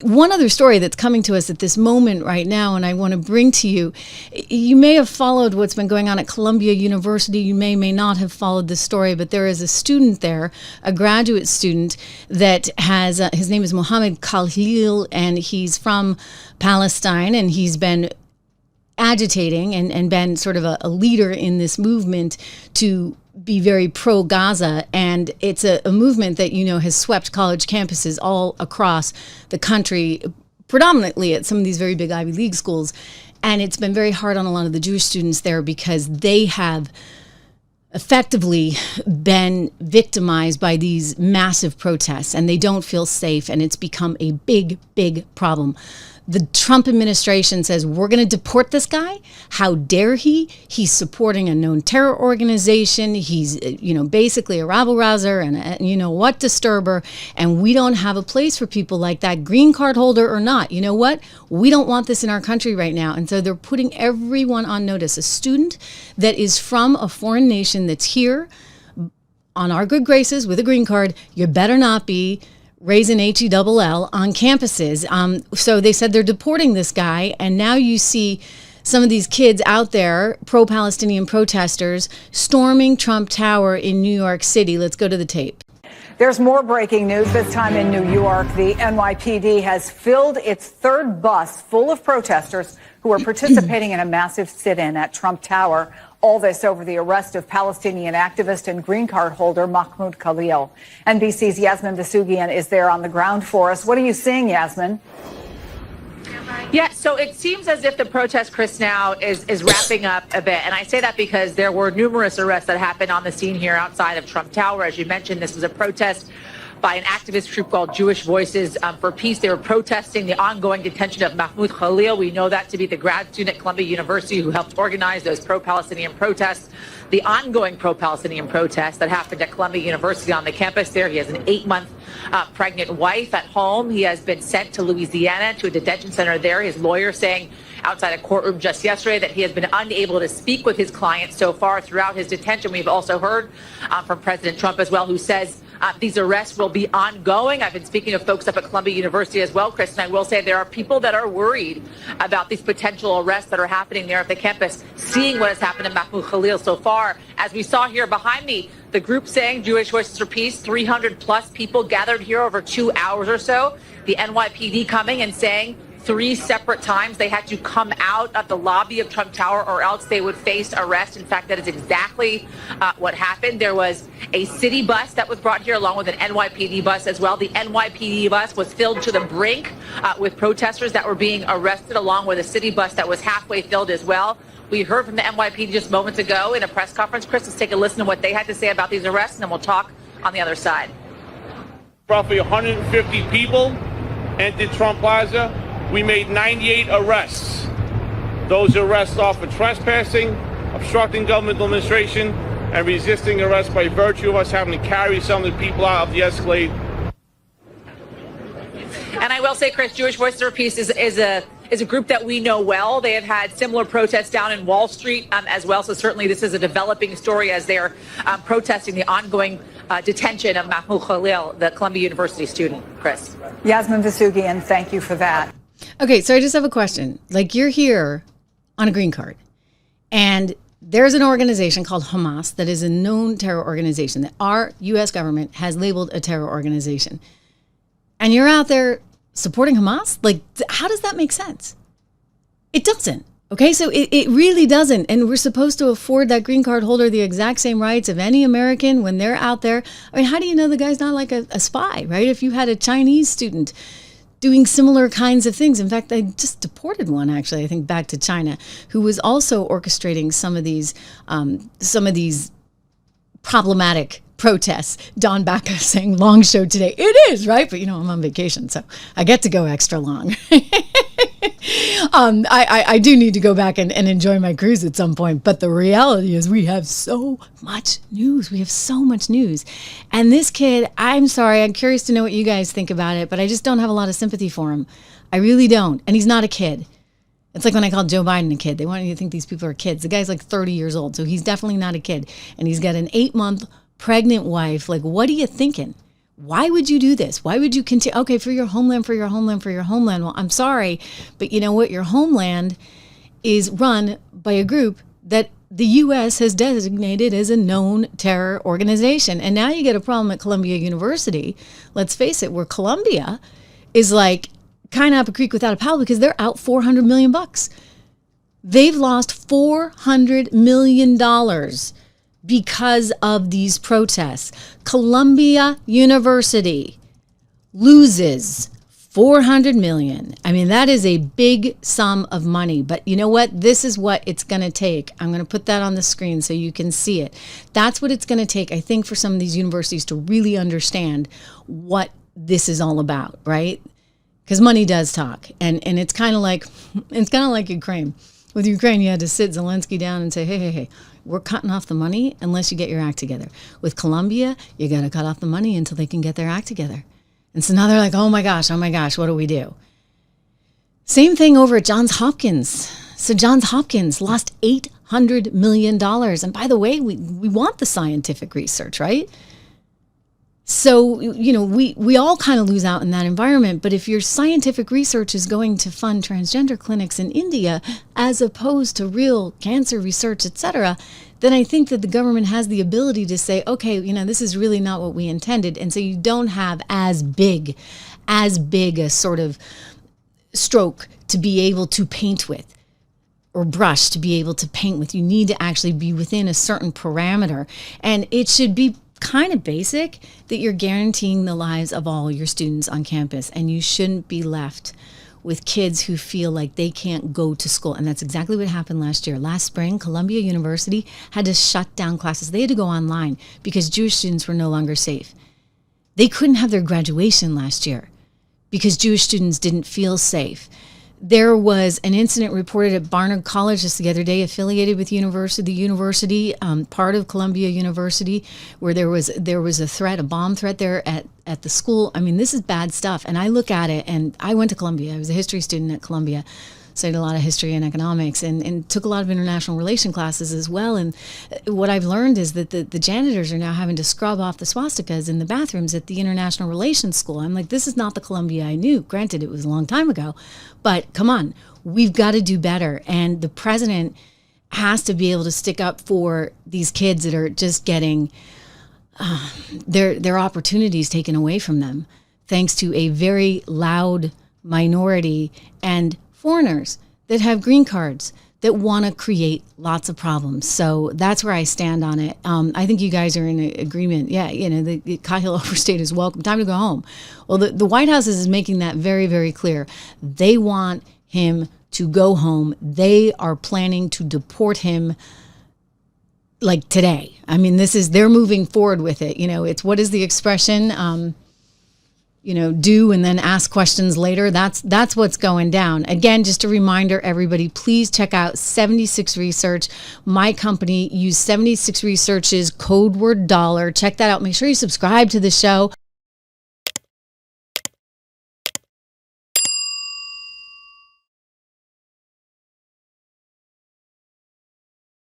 One other story that's coming to us at this moment right now, and I want to bring to you, you may have followed what's been going on at Columbia University. You may not have followed this story, but there is a student there, a graduate student that has, his name is Mohammed Khalil, and he's from Palestine, and he's been agitating and been sort of a leader in this movement to be very pro-Gaza, and it's a movement that, has swept college campuses all across the country, predominantly at some of these very big Ivy League schools, and it's been very hard on a lot of the Jewish students there because they have effectively been victimized by these massive protests, and they don't feel safe, and it's become a big, big problem. The Trump administration says, we're going to deport this guy. How dare he? He's supporting a known terror organization. He's, basically a rabble-rouser and a, disturber. And we don't have a place for people like that, green card holder or not. You know what? We don't want this in our country right now. And so they're putting everyone on notice. A student that is from a foreign nation that's here on our good graces with a green card, you better not be raising HELL on campuses. So they said they're deporting this guy, and now you see some of these kids out there, pro-Palestinian protesters, storming Trump Tower in New York City. Let's go to the tape. There's more breaking news, this time in New York. The NYPD has filled its third bus full of protesters who are participating in a massive sit-in at Trump Tower. All this over the arrest of Palestinian activist and green card holder Mahmoud Khalil. NBC's Yasmin Vasugian is there on the ground for us. What are you seeing, Yasmin? Yeah, so it seems as if the protest, Chris, now is wrapping up a bit. And I say that because there were numerous arrests that happened on the scene here outside of Trump Tower. As you mentioned, this was a protest by an activist group called Jewish Voices for Peace. They were protesting the ongoing detention of Mahmoud Khalil. We know that to be the grad student at Columbia University who helped organize those pro-Palestinian protests. The ongoing pro-Palestinian protests that happened at Columbia University on the campus there. He has an 8-month pregnant wife at home. He has been sent to Louisiana to a detention center there. His lawyer saying outside a courtroom just yesterday that he has been unable to speak with his client so far throughout his detention. We've also heard from President Trump as well, who says these arrests will be ongoing. I've been speaking to folks up at Columbia University as well, Chris, and I will say there are people that are worried about these potential arrests that are happening there at the campus, seeing what has happened to Mahmoud Khalil so far. As we saw here behind me, the group saying Jewish Voices for Peace, 300 plus people gathered here over 2 hours or so. The NYPD coming and saying 3 separate times they had to come out of the lobby of Trump Tower or else they would face arrest. In fact, that is exactly what happened. There was a city bus that was brought here along with an NYPD bus as well. The NYPD bus was filled to the brink with protesters that were being arrested, along with a city bus that was halfway filled as well. We heard from the NYPD just moments ago in a press conference. Chris, let's take a listen to what they had to say about these arrests, and then we'll talk on the other side. Roughly 150 people entered Trump Plaza. We made 98 arrests. Those arrests are for trespassing, obstructing government administration, and resisting arrest by virtue of us having to carry some of the people out of the Escalade. And I will say, Chris, Jewish Voices for Peace is a group that we know well. They have had similar protests down in Wall Street as well. So certainly this is a developing story as they are protesting the ongoing detention of Mahmoud Khalil, the Columbia University student. Chris. Yasmin Vasugian, thank you for that. Okay, so I just have a question. Like, you're here on a green card, and there's an organization called Hamas that is a known terror organization that our U.S. government has labeled a terror organization. And you're out there supporting Hamas? Like, how does that make sense? It doesn't. Okay, so it really doesn't. And we're supposed to afford that green card holder the exact same rights of any American when they're out there. I mean, how do you know the guy's not like a spy, right? If you had a Chinese student doing similar kinds of things. In fact, I just deported one, actually, I think, back to China, who was also orchestrating some of these problematic protests. Don Bacca saying long show today. It is, right? But, I'm on vacation, so I get to go extra long. I do need to go back and enjoy my cruise at some point. But the reality is we have so much news. We have so much news. And this kid, I'm sorry, I'm curious to know what you guys think about it, but I just don't have a lot of sympathy for him. I really don't. And he's not a kid. It's like when I called Joe Biden a kid. They want you to think these people are kids. The guy's like 30 years old, so he's definitely not a kid. And he's got an 8-month pregnant wife. Like, what are you thinking? Why would you do this? Why would you continue? Okay, for your homeland, for your homeland, for your homeland. Well, I'm sorry, but you know what? Your homeland is run by a group that the U.S. has designated as a known terror organization. And now you get a problem at Columbia University, let's face it, where Columbia is like kind of up a creek without a paddle because they're out $400 million. They've lost $400 million because of these protests. Columbia University loses $400 million. I mean, that is a big sum of money. But you know what? This is what it's going to take. I'm going to put that on the screen so you can see it. That's what it's going to take, I think, for some of these universities to really understand what this is all about, right? Because money does talk. And it's kind of like Ukraine. With Ukraine, you had to sit Zelensky down and say, hey, we're cutting off the money unless you get your act together. With Columbia, you got to cut off the money until they can get their act together. And so now they're like, oh my gosh, what do we do? Same thing over at Johns Hopkins. So Johns Hopkins lost $800 million. And by the way, we want the scientific research, right? So, you know, we all kind of lose out in that environment. But if your scientific research is going to fund transgender clinics in India, as opposed to real cancer research, et cetera, then I think that the government has the ability to say, okay, you know, this is really not what we intended. And so you don't have as big a sort of stroke to be able to paint with, or brush to be able to paint with. You need to actually be within a certain parameter. And it should be kind of basic that you're guaranteeing the lives of all your students on campus, and you shouldn't be left with kids who feel like they can't go to school. And that's exactly what happened last year. Last spring, Columbia University had to shut down classes. They had to go online because Jewish students were no longer safe. They couldn't have their graduation last year because Jewish students didn't feel safe. There was an incident reported at Barnard College just the other day, affiliated with the university, part of Columbia University, where there was a threat, a bomb threat there at the school. I mean, this is bad stuff. And I look at it, and I went to Columbia. I was a history student at Columbia, studied a lot of history and economics, and took a lot of international relation classes as well. And what I've learned is that the janitors are now having to scrub off the swastikas in the bathrooms at the international relations school. I'm like, this is not the Columbia I knew. Granted, it was a long time ago, but come on, we've got to do better. And the president has to be able to stick up for these kids that are just getting their opportunities taken away from them, thanks to a very loud minority and foreigners that have green cards that want to create lots of problems. So that's where I stand on it. I think you guys are in agreement. Yeah, you know, the Cahill overstate is welcome. Time to go home. Well, the White House is making that very, very clear. They want him to go home. They are planning to deport him like today. I mean, they're moving forward with it. You know, it's, what is the expression? You know, do and then ask questions later. That's what's going down. Again, just a reminder, everybody, please check out 76 Research. My company, use 76 Research's code word dollar. Check that out. Make sure you subscribe to the show.